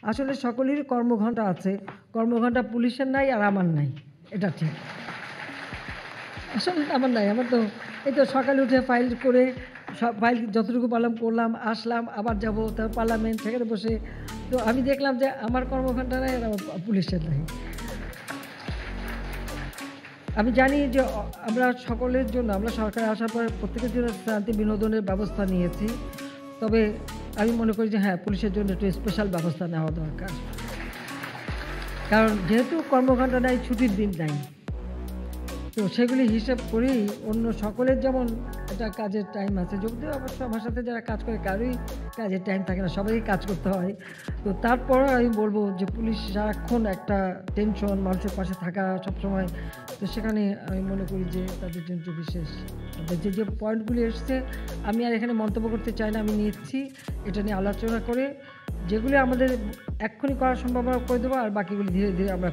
আসলে সকলেরই কর্মঘণ্টা আছে। কর্মঘণ্টা পুলিশের নাই আর আমার নাই। এটা ঠিক। আসলে আমার নাই। আমার তো এই তো সকালে উঠে ফাইল করে সব ফাইল যতটুকু পারলাম করলাম, আসলাম, আবার যাবো। তারপর পার্লামেন্ট সেখানে বসে তো আমি দেখলাম যে আমার কর্মঘণ্টা নাই আর আমার পুলিশের নাই। আমি জানি যে আমরা সকলের জন্য আমরা সরকারে আসার পরে প্রত্যেকের জন্য শান্তি বিনোদনের ব্যবস্থা নিয়েছি। তবে আমি মনে করি যে হ্যাঁ, পুলিশের জন্য একটু স্পেশাল ব্যবস্থা নেওয়া দরকার। কারণ যেহেতু কর্মঘণ্টা নাই, ছুটির দিন নাই। তো সেগুলি হিসেব করেই অন্য সকলের যেমন একটা কাজের টাইম আছে, যদিও অবশ্য আমার সাথে যারা কাজ করে কারোই কাজের টাইম থাকে না, সবাইকে কাজ করতে হয়। তো তারপরেও আমি বলব যে পুলিশ সারাক্ষণ একটা টেনশন, মানুষের পাশে থাকা সবসময়। তো সেখানে আমি মনে করি যে তাদের জন্য একটু বিশেষ। তবে যে পয়েন্টগুলি এসছে আমি আর এখানে মন্তব্য করতে চাই না, আমি নিচ্ছি। এটা নিয়ে আলোচনা করে যেগুলি আমাদের এক্ষুনি করা সম্ভব করে দেবো আর বাকিগুলি ধীরে, ধীরে আমরা